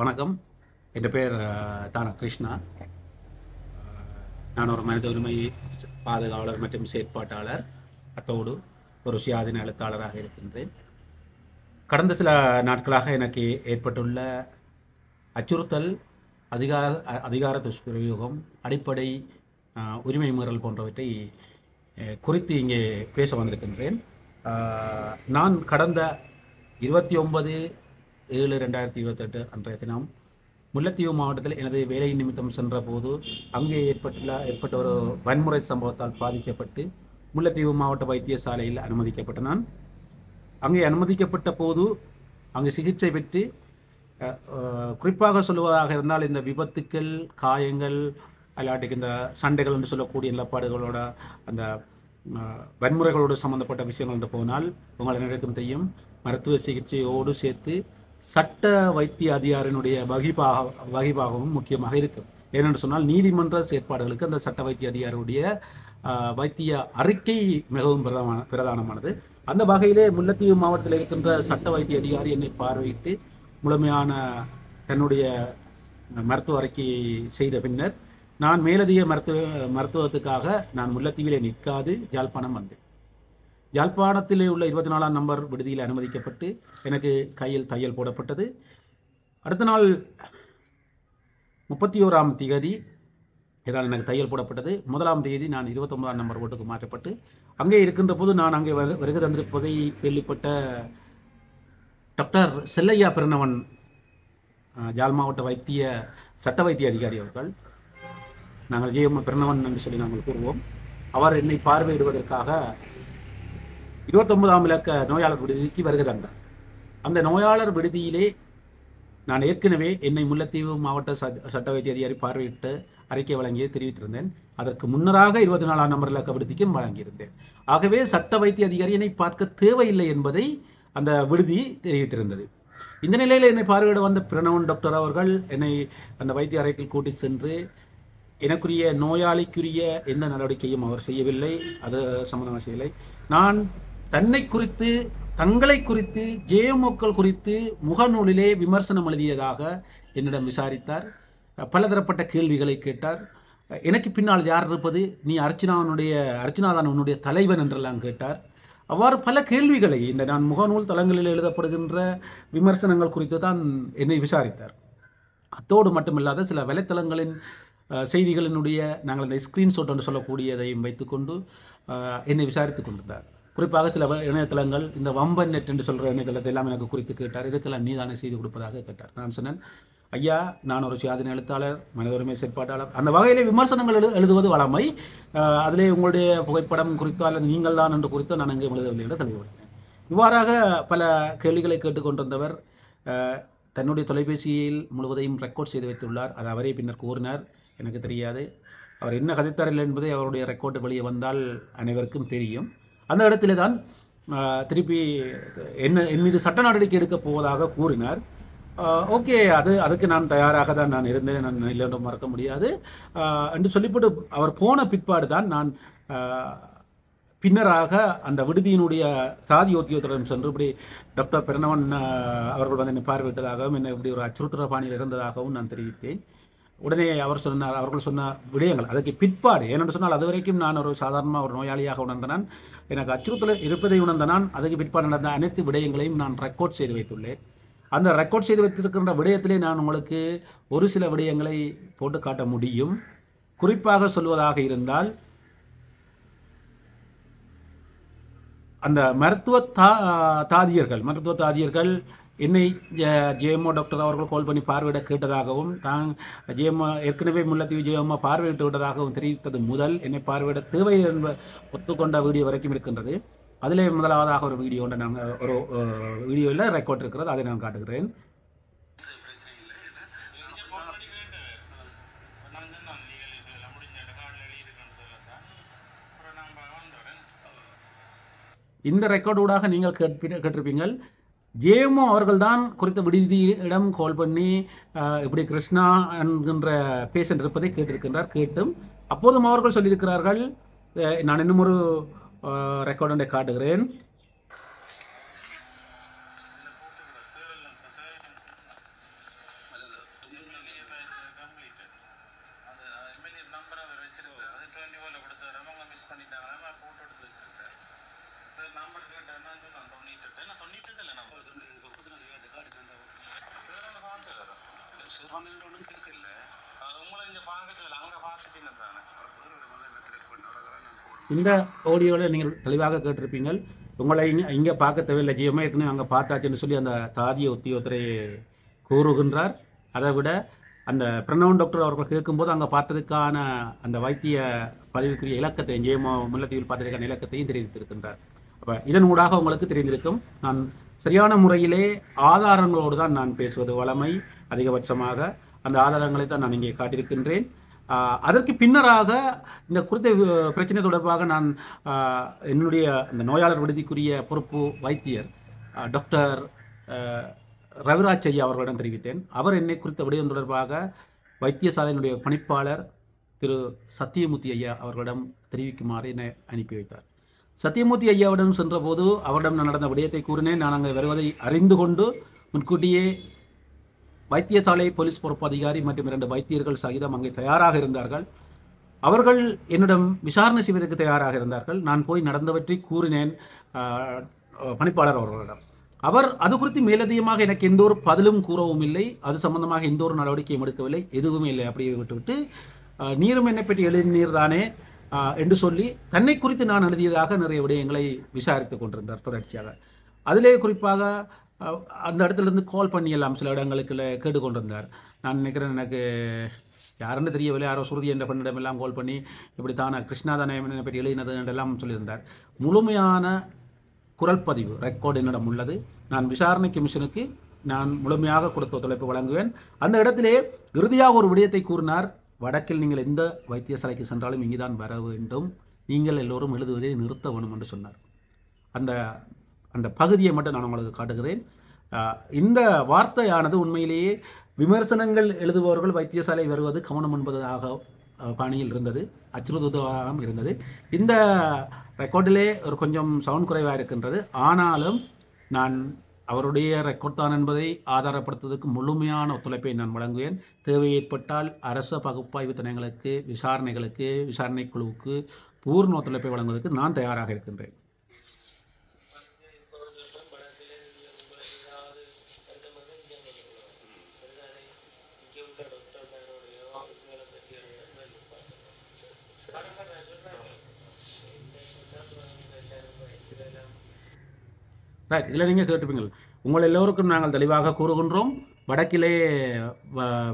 வணக்கம். என் பேர் தானா கிருஷ்ணா. நான் ஒரு மனித உரிமை பாதுகாவலர் மற்றும் செயற்பாட்டாளர், அத்தோடு ஒரு சுயாதீன எழுத்தாளராக இருக்கின்றேன். கடந்த சில நாட்களாக எனக்கு ஏற்பட்டுள்ள அச்சுறுத்தல், அதிகார துஷ்பிரயோகம், அடிப்படை உரிமை மீறல் போன்றவற்றை குறித்து இங்கே பேச வந்திருக்கின்றேன். நான் கடந்த 29/7/2028 அன்றைய தினம் முல்லைத்தீவு மாவட்டத்தில் எனது வேலை நிமித்தம் சென்ற போது அங்கே ஏற்பட்ட ஒரு வன்முறை சம்பவத்தால் பாதிக்கப்பட்டு முல்லைத்தீவு மாவட்ட வைத்தியசாலையில் அனுமதிக்கப்பட்ட நான் அங்கே அனுமதிக்கப்பட்ட போது அங்கு சிகிச்சை பெற்று குறிப்பாக சொல்லுவதாக இருந்தால் இந்த விபத்துக்கள், காயங்கள், அல்லாட்டிக்கு இந்த சண்டைகள் என்று சொல்லக்கூடிய நிலப்பாடுகளோட அந்த வன்முறைகளோடு சம்பந்தப்பட்ட விஷயங்கள் என்று போனால் உங்கள் அனைவருக்கும் தெரியும், மருத்துவ சிகிச்சையோடு சேர்த்து சட்ட வைத்திய அதிகாரியினுடைய வகிபாகவும் முக்கியமாக இருக்கும். ஏனென்று சொன்னால் நீதிமன்ற செயற்பாடுகளுக்கு அந்த சட்ட வைத்திய அதிகாரியுடைய வைத்திய அறிக்கை மிகவும் பிரதானமானது. அந்த வகையிலே முல்லைத்தீவு மாவட்டத்தில் இருக்கின்ற சட்ட வைத்திய அதிகாரி என்னை பார்வையிட்டு முழுமையான தன்னுடைய மருத்துவ அறிக்கையை செய்த பின்னர் நான் மேலதிக மருத்துவத்துக்காக நான் முல்லைத்தீவிலே நிற்காது யாழ்ப்பாணம் வந்தேன். யாழ்ப்பாணத்தில் உள்ள 24ஆம் நம்பர் விடுதியில் அனுமதிக்கப்பட்டு எனக்கு கையில் தையல் போடப்பட்டது. அடுத்த நாள் 31ஆம் தேதி இதான் எனக்கு தையல் போடப்பட்டது. 1ஆம் தேதி நான் 29ஆம் நம்பர் வீட்டுக்கு மாற்றப்பட்டு அங்கே இருக்கின்ற போது நான் அங்கே வருகை தந்திருப்பதை கேள்விப்பட்ட டாக்டர் செல்லையா பிரணவன், யாழ் மாவட்ட சட்ட வைத்திய அதிகாரி அவர்கள், நாங்கள் ஜெயம்மா பிரணவன் என்று சொல்லி நாங்கள் கூறுவோம், அவர் என்னை பார்வையிடுவதற்காக 29ஆம் இலக்க நோயாளர் விடுதிக்கு வருகை தந்தார். அந்த நோயாளர் விடுதியிலே நான் ஏற்கனவே என்னை முல்லைத்தீவு மாவட்ட சட்ட வைத்திய அதிகாரி பார்வையிட்டு அறிக்கை வழங்கியை தெரிவித்திருந்தேன். அதற்கு முன்னராக 24ஆம் நம்பர் இலக்க விடுதிக்கும் வழங்கியிருந்தேன். ஆகவே சட்ட வைத்திய அதிகாரி என்னை பார்க்க தேவையில்லை என்பதை அந்த விடுதி தெரிவித்திருந்தது. இந்த நிலையில் என்னை பார்வையிட வந்த பிரணவன் டாக்டர் அவர்கள் என்னை அந்த வைத்திய அறைக்கு கூட்டி சென்று எனக்குரிய நோயாளிக்குரிய எந்த நடவடிக்கையும் அவர் செய்யவில்லை, அது சம்பந்தமாக செய்யவில்லை. நான் தங்களை குறித்து ஜேஎம்ஓக்கள் குறித்து முகநூலிலே விமர்சனம் எழுதியதாக என்னிடம் விசாரித்தார். பலதரப்பட்ட கேள்விகளை கேட்டார். எனக்கு பின்னால் யார் இருப்பது, நீ அர்ச்சனாதான் உன்னுடைய தலைவன் என்றெல்லாம் கேட்டார். அவ்வாறு பல கேள்விகளை இந்த நான் முகநூல் தளங்களில் எழுதப்படுகின்ற விமர்சனங்கள் குறித்து தான் என்னை விசாரித்தார். அத்தோடு மட்டுமில்லாத சில வலைத்தளங்களின் செய்திகளினுடைய நாங்கள் இந்த ஸ்க்ரீன்ஷாட் என்று சொல்லக்கூடியதையும் வைத்துக்கொண்டு என்னை விசாரித்து கொண்டிருந்தார். குறிப்பாக சில இணையதளங்கள், இந்த வம்பன் நெட் என்று சொல்கிற இணையதளத்தை எல்லாம் எனக்கு குறித்து கேட்டார். இதுக்கெல்லாம் நீதானே செய்து கொடுப்பதாக கேட்டார். நான் சொன்னேன், ஐயா, நான் ஒரு சுயாதீன எழுத்தாளர், மனித உரிமை செயற்பாட்டாளர், அந்த வகையிலே விமர்சனங்கள் எழுதுவது வளமை, அதிலே உங்களுடைய புகைப்படம் குறித்தோ அல்லது நீங்கள் தான் என்று குறித்தோ நான் அங்கே எழுதவில்லை என்று தெளிவுபடுத்தினேன். இவ்வாறாக பல கேள்விகளை கேட்டுக்கொண்டிருந்தவர் தன்னுடைய தொலைபேசியில் முழுவதையும் ரெக்கார்ட் செய்து வைத்துள்ளார். அது அவரே பின்னர் கூறினார், எனக்கு தெரியாது. அவர் என்ன கதைத்தாரில்லை என்பதை அவருடைய ரெக்கார்டு வெளியே வந்தால் அனைவருக்கும் தெரியும். அந்த இடத்திலே தான் திருப்பி என் மீது சட்ட நடவடிக்கை எடுக்கப் போவதாக கூறினார். ஓகே, அதுக்கு நான் தயாராக தான் நான் இருந்தேன், நான் இல்லை என்று மறக்க முடியாது என்று சொல்லிவிட்டு அவர் போன பிற்பாடு தான் நான் பின்னராக அந்த விடுதியினுடைய சாதி யோத்தியத்திடம் சென்று இப்படி டாக்டர் பிரணவன் அவர்கள் வந்து என்னை பார்வையிட்டதாகவும் என்னை இப்படி ஒரு அச்சுறுத்தல் பாணியில் இருந்ததாகவும் நான் தெரிவித்தேன். உடனே அவர்கள் சொன்ன விடயங்கள் அதற்கு பிற்பாடு, ஏனென்று சொன்னால் அது வரைக்கும் நான் ஒரு சாதாரணமாக ஒரு நோயாளியாக உணர்ந்தனான், எனக்கு அச்சுறுத்தல் இருப்பதை உணர்ந்தனான். அதுக்கு பிற்பாடு நடந்த அனைத்து விடயங்களையும் நான் ரெக்கார்ட் செய்து வைத்துள்ளேன். அந்த ரெக்கார்ட் செய்து வைத்திருக்கின்ற விடயத்திலே நான் உங்களுக்கு ஒரு சில விடயங்களை போட்டு காட்ட முடியும். குறிப்பாக சொல்வதாக இருந்தால், அந்த மருத்துவ தாதியர்கள் என்னை ஜேஎம்ஓ டாக்டர் அவர்கள் கால் பண்ணி பார்வையிட கேட்டதாகவும், ஜேஎம்ஓ ஏற்கனவே முல்லைத்தீவு ஜேஎம்ஓ பார்வையிட்டு விட்டதாகவும் தெரிவித்தது முதல் என்னை பார்வையிட தேவை என்ப ஒத்துக்கொண்ட வீடியோ வரைக்கும் இருக்கின்றது. அதிலே முதலாவதாக ஒரு வீடியோ நாங்கள் ஒரு வீடியோவில் ரெக்கார்ட் இருக்கிறது, அதை நான் காட்டுகிறேன். இந்த ரெக்கார்டூடாக நீங்கள் கேட்டிருப்பீங்கள், ஜேஎம்ஓ அவர்கள்தான் குறித்த விடுதியிடம் கால் பண்ணி இப்படி கிருஷ்ணா என்கின்ற பேஷண்ட் இருப்பதை கேட்டிருக்கின்றார். கேட்டும் அப்போதும் அவர்கள் சொல்லியிருக்கிறார்கள், நான் இன்னும் ஒரு ரெக்கார்டை காட்டுகிறேன். இந்த ஆடியோவில் நீங்கள் தெளிவாக கேட்டிருப்பீங்கள். உங்களை இங்கே பார்க்க தேவையில்லை, ஜியமே இருக்குன்னு அங்கே பார்த்தாச்சுன்னு சொல்லி அந்த தாதிய உத்தியோகத்தரை கூறுகின்றார். அதை விட அந்த பிரணவன் டாக்டர் அவர்கள் கேட்கும்போது அங்கே பார்த்ததுக்கான அந்த வைத்திய பதிவுக்குரிய இலக்கத்தை ஜெயமோ முல்லைத்தீவில் பார்த்ததுக்கான இலக்கத்தையும் தெரிவித்திருக்கின்றார். அப்போ இதன் ஊடாக உங்களுக்கு தெரிந்திருக்கும், நான் சரியான முறையிலே ஆதாரங்களோடு தான் நான் பேசுவது வழமை. அதிகபட்சமாக அந்த ஆதாரங்களை தான் நான் இங்கே காட்டியிருக்கின்றேன். அதற்கு பின்னராக இந்த குறித்த பிரச்சனை தொடர்பாக நான் என்னுடைய இந்த நோயாளர் விடுதிக்குரிய பொறுப்பு வைத்தியர் டாக்டர் ரவிராஜ் ஐயா அவர்களிடம் தெரிவித்தேன். அவர் என்னை குறித்த விடயம் தொடர்பாக வைத்தியசாலையினுடைய பணிப்பாளர் திரு சத்தியமூர்த்தி ஐயா அவர்களிடம் தெரிவிக்குமாறு என்னை அனுப்பி வைத்தார். சத்தியமூர்த்தி ஐயாவிடம் சென்றபோது அவரிடம் நான் நடந்த விடயத்தை கூறினேன். நான் அங்கே வருவதை அறிந்து கொண்டு முன்கூட்டியே வைத்தியசாலை போலீஸ் பொறுப்பு அதிகாரி மற்றும் 2 வைத்தியர்கள் சகிதம் அங்கே தயாராக இருந்தார்கள். அவர்கள் என்னிடம் விசாரணை செய்வதற்கு தயாராக இருந்தார்கள். நான் போய் நடந்தவற்றை கூறினேன் பணிப்பாளர் அவர்களிடம். அவர் அது குறித்து மேலதிகமாக எனக்கு எந்த ஒரு பதிலும் கூறவும் இல்லை, அது சம்பந்தமாக எந்த ஒரு நடவடிக்கையும் எடுக்கவில்லை, எதுவுமே இல்லை. அப்படியே விட்டுவிட்டு நீரும் என்னை பற்றி எழுதினீர் தானே என்று சொல்லி தன்னை குறித்து நான் எழுதியதாக நிறைய விடயங்களை விசாரித்து கொண்டிருந்தார் தொடர்ச்சியாக. அதிலே குறிப்பாக அந்த இடத்துலேருந்து கால் பண்ணி எல்லாம் சில இடங்களுக்கு கேட்டுக்கொண்டிருந்தார். நான் நினைக்கிறேன், எனக்கு யாருன்னு தெரியவில்லை, யாரோ சுருதி என்ற பெண்ணிடம் எல்லாம் கால் பண்ணி இப்படி தானே கிருஷ்ணா தானே என்னை பற்றி எழுதினது என்றெல்லாம் சொல்லியிருந்தார். முழுமையான குரல் பதிவு ரெக்கார்டு என்னிடம் உள்ளது. நான் விசாரணை கமிஷனுக்கு நான் முழுமையாக கொடுத்த ஒத்துழைப்பு வழங்குவேன். அந்த இடத்திலே இறுதியாக ஒரு விடயத்தை கூறினார். வடக்கில் நீங்கள் எந்த வைத்தியசாலைக்கு சென்றாலும் இங்கே தான் வர வேண்டும், நீங்கள் எல்லோரும் எழுதுவதை நிறுத்த வேணும் என்று சொன்னார். அந்த பகுதியை மட்டும் நான் உங்களுக்கு காட்டுகிறேன். இந்த வார்த்தையானது உண்மையிலேயே விமர்சனங்கள் எழுதுபவர்கள் வைத்தியசாலை வருவது கவனம் என்பதாக பாணியில் இருந்தது, அச்சுறுத்துவதாக இருந்தது. இந்த ரெக்கார்டிலே ஒரு கொஞ்சம் சவுண்ட் குறைவாக இருக்கின்றது. ஆனாலும் நான் அவருடைய ரெக்கார்ட் தான் என்பதை ஆதாரப்படுத்துவதற்கு முழுமையான ஒத்துழைப்பை நான் வழங்குவேன். தேவை ஏற்பட்டால் அரச பகுப்பாய்வு திணைகளுக்கு, விசாரணை குழுவுக்கு பூர்ண ஒத்துழைப்பை வழங்குவதற்கு நான் தயாராக இருக்கின்றேன். ரைட், இதில் நீங்கள் கேட்டுப்பீங்கள். உங்கள் எல்லோருக்கும் நாங்கள் தெளிவாக கூறுகின்றோம், வடக்கிலே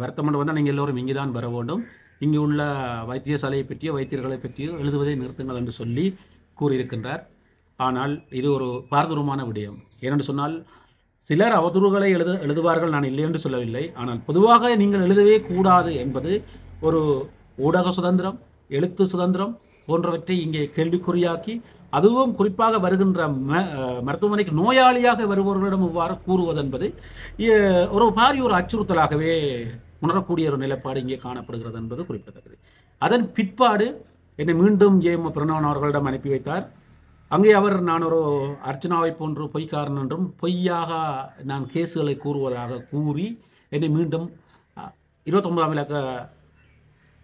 வருத்தம் கொண்டு வந்தால் நீங்கள் எல்லோரும் இங்கே தான் வர வேண்டும், இங்கே உள்ள வைத்தியசாலையை பற்றியோ வைத்தியர்களை பற்றியோ எழுதுவதை நிறுத்துங்கள் என்று சொல்லி கூறியிருக்கின்றார். ஆனால் இது ஒரு பாரதூரமான விடயம். ஏனென்று சொன்னால் சிலர் அவதூறுகளை எழுதுவார்கள், நான் இல்லை என்று சொல்லவில்லை. ஆனால் பொதுவாக நீங்கள் எழுதவே கூடாது என்பது ஒரு ஊடக சுதந்திரம், எழுத்து சுதந்திரம் போன்றவற்றை இங்கே கேள்விக்குறியாக்கி, அதுவும் குறிப்பாக வருகின்ற மருத்துவமனைக்கு நோயாளியாக வருபவர்களிடம் இவ்வாறு கூறுவது என்பது ஒரு பாரிய ஒரு அச்சுறுத்தலாகவே உணரக்கூடிய ஒரு நிலைப்பாடு இங்கே காணப்படுகிறது என்பது குறிப்பிடத்தக்கது. அதன் பிற்பாடு என்னை மீண்டும் ஜெயம பிரணவன் அவர்களிடம் அனுப்பி வைத்தார். அங்கே அவர் நான் ஒரு அர்ச்சனாவை போன்று பொய்க்காரன் என்றும் பொய்யாக நான் கேஸுகளை கூறுவதாக கூறி என்னை மீண்டும் 29ஆம் இலக்க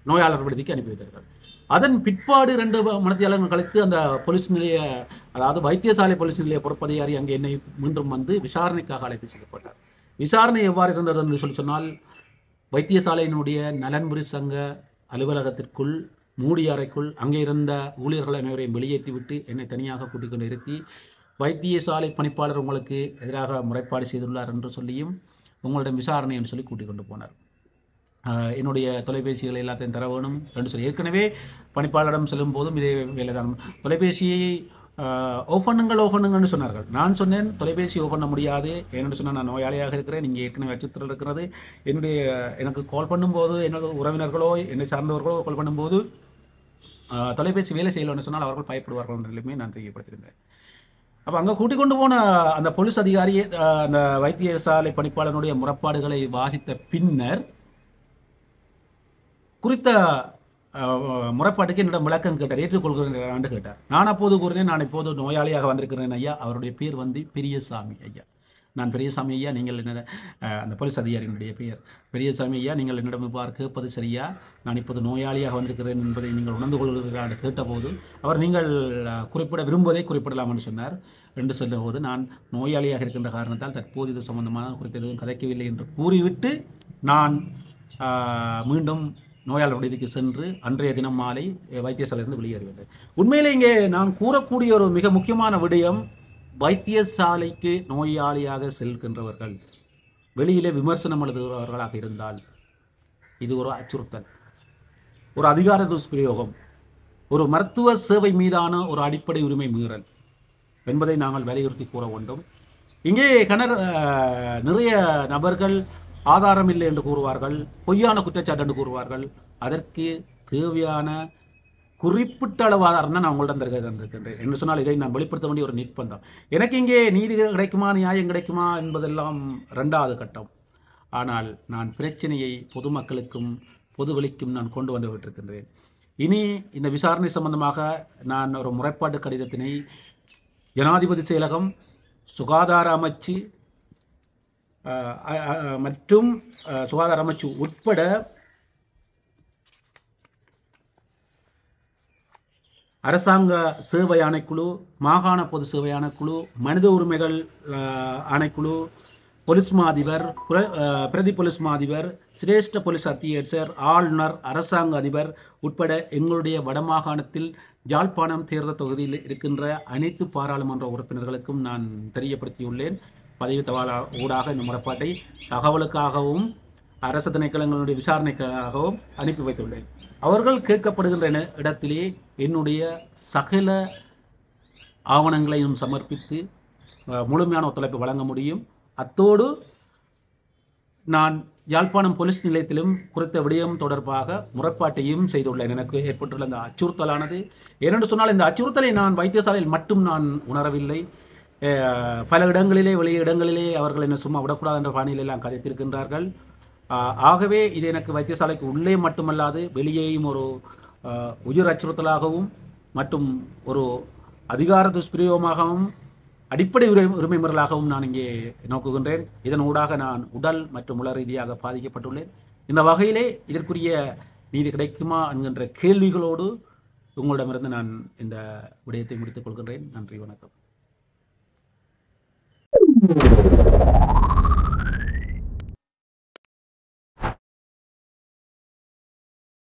நோயாளர் விடுதிக்கு அனுப்பி வைத்தார்கள். அதன் பிற்பாடு 2 மணித்தியாலங்கள் கழித்து அந்த போலீஸ் நிலைய, அதாவது வைத்தியசாலை போலீஸ் நிலைய பொறுப்பதிகாரி அங்கே என்னை மீண்டும் வந்து விசாரணைக்காக அழைத்து செல்லப்பட்டார். விசாரணை எவ்வாறு இருந்தது என்று சொன்னால், வைத்தியசாலையினுடைய நலன்புரி சங்க அலுவலகத்திற்குள் மூடிய அறைக்குள் அங்கே இருந்த ஊழியர்கள் அனைவரையும் வெளியேற்றிவிட்டு என்னை தனியாக கூட்டிக் கொண்டு நிறுத்தி, வைத்தியசாலை பணிப்பாளர் உங்களுக்கு எதிராக முறைப்பாடு செய்துள்ளார் என்று சொல்லியும் உங்களிடம் விசாரணை என்று சொல்லி கூட்டிக் கொண்டு போனார். என்னுடைய தொலைபேசிகளை எல்லாத்தையும் தர வேணும் என்று சொல்லி ஏற்கனவே பணிப்பாளரிடம் செல்லும் போதும் இதே வேலைதான். தொலைபேசியை ஓஃப் பண்ணுங்கன்னு சொன்னார்கள். நான் சொன்னேன், தொலைபேசி ஓஃப் பண்ண முடியாது. ஏன்னு சொன்னால் நான் நோயாளியாக இருக்கிறேன், நீங்கள் ஏற்கனவே அச்சுறுத்தல் இருக்கிறது. எனக்கு கால் பண்ணும்போது என்னோட உறவினர்களோ என்னை சார்ந்தவர்களோ கால் பண்ணும்போது தொலைபேசி வேலை செய்யலன்னு சொன்னால் அவர்கள் பயப்படுவார்கள் என்றுமே நான் தெரியப்படுத்தியிருந்தேன். அப்போ அங்கே கூட்டிக் கொண்டு போன அந்த போலீஸ் அதிகாரியை அந்த வைத்தியசாலை பணிப்பாளனுடைய முறைப்பாடுகளை வாசித்த பின்னர் குறித்த முறைப்பாட்டுக்கு என்னிடம் விளக்கம் கேட்டார். ஏற்றுக்கொள்கிறேன் கேட்டார். நான் அப்போது கூறினேன், நான் இப்போது நோயாளியாக வந்திருக்கிறேன் ஐயா. அவருடைய பேர் வந்து பெரியசாமி ஐயா. நான் பெரியசாமி ஐயா, நீங்கள் என்ன அந்த போலீஸ் அதிகாரியினுடைய பெயர் பெரியசாமி ஐயா, நீங்கள் என்னிடம் இவ்வாறு கேட்பது சரியா? நான் இப்போது நோயாளியாக வந்திருக்கிறேன் என்பதை நீங்கள் உணர்ந்து கொள்கிறார் என்று கேட்டபோது அவர் நீங்கள் குறிப்பிட விரும்புவதை குறிப்பிடலாம் என்று சொன்னார். என்று சொல்லும்போது நான் நோயாளியாக இருக்கின்ற காரணத்தால் தற்போது இது சம்பந்தமாக குறித்து எதுவும் கதைக்கவில்லை என்று கூறிவிட்டு நான் மீண்டும் நோயாளர் விடுதிக்கு சென்று அன்றைய தினம் மாலை வைத்தியசாலையிலிருந்து வெளியேறிவிட்டேன். உண்மையிலே இங்கே நான் கூறக்கூடிய ஒரு மிக முக்கியமான விடயம், வைத்தியசாலைக்கு நோயாளியாக செல்கின்றவர்கள் வெளியிலே விமர்சனம் எழுதுகிறவர்களாக இருந்தால் இது ஒரு அச்சுறுத்தல், ஒரு அதிகார துஷ்பிரயோகம், ஒரு மருத்துவ சேவை மீதான ஒரு அடிப்படை உரிமை மீறல் என்பதை நாங்கள் வலியுறுத்தி கூற வேண்டும். இங்கே நிறைய நபர்கள் ஆதாரம் இல்லை என்று கூறுவார்கள், பொய்யான குற்றச்சாட்டு என்று கூறுவார்கள். அதற்கு தேவையான குறிப்பிட்ட அளவு ஆதாரம் தான் நான் உங்களிடம் தந்திருக்கின்றேன் என்று சொன்னால் இதை நான் வெளிப்படுத்த வேண்டிய ஒரு நிர்பந்தம். எனக்கு இங்கே நீதி கிடைக்குமா, நியாயம் கிடைக்குமா என்பதெல்லாம் 2வது கட்டம். ஆனால் நான் பிரச்சனையை பொதுமக்களுக்கும் பொதுவெளிக்கும் நான் கொண்டு வந்து விட்டிருக்கின்றேன். இனி இந்த விசாரணை சம்பந்தமாக நான் ஒரு முறைப்பாட்டு கடிதத்தினை ஜனாதிபதி செயலகம், சுகாதார அமைச்சு மற்றும் சுகாதார அமைச்சு உட்பட அரசாங்க சேவை ஆணைக்குழு, மாகாண பொது சேவை ஆணைக்குழு, மனித உரிமைகள் ஆணைக்குழு, போலீஸ் மாதிபர், பிரதி போலீஸ் மாதிபர், சிரேஷ்ட போலீஸ் அத்தியட்சர், ஆளுநர், அரசாங்க அதிபர் உட்பட எங்களுடைய வடமாகாணத்தில் யாழ்ப்பாணம் தேர்தல் தொகுதியில் இருக்கின்ற அனைத்து பாராளுமன்ற உறுப்பினர்களுக்கும் நான் தெரியப்படுத்தியுள்ளேன். பதவி தபால் ஊடாக இந்த முறைப்பாட்டை தகவலுக்காகவும் அரசு திணைக்களங்களுடைய விசாரணைக்காகவும் அனுப்பி வைத்துள்ளேன். அவர்கள் கேட்கப்படுகின்ற இடத்திலே என்னுடைய சகல ஆவணங்களையும் சமர்ப்பித்து முழுமையான ஒத்துழைப்பு வழங்க முடியும். அத்தோடு நான் யாழ்ப்பாணம் போலீஸ் நிலையத்திலும் குறித்த விடயம் தொடர்பாக முறைப்பாட்டையும் செய்துள்ளேன். எனக்கு ஏற்பட்டுள்ள இந்த அச்சுறுத்தலானது ஏனென்று சொன்னால் இந்த அச்சுறுத்தலை நான் வைத்தியசாலையில் மட்டும் நான் உணரவில்லை. பல இடங்களிலே வெளிய இடங்களிலே அவர்கள் என்ன சும்மா விடக்கூடாது என்ற பாணியிலெல்லாம் கதைத்திருக்கின்றார்கள். ஆகவே இது எனக்கு வைத்தியசாலைக்கு உள்ளே மட்டுமல்லாது வெளியேயும் ஒரு உயிர் அச்சுறுத்தலாகவும் மற்றும் ஒரு அதிகார துஷ்பிரயோகமாகவும் அடிப்படை உரிமை மீறலாகவும் நான் இங்கே நோக்குகின்றேன். இதன் ஊடாக நான் உடல் மற்றும் உள ரீதியாக பாதிக்கப்பட்டுள்ளேன். இந்த வகையிலே இதற்குரிய நீதி கிடைக்குமா என்கின்ற கேள்விகளோடு உங்களிடமிருந்து நான் இந்த விடயத்தை முடித்துக் கொள்கின்றேன். நன்றி, வணக்கம்.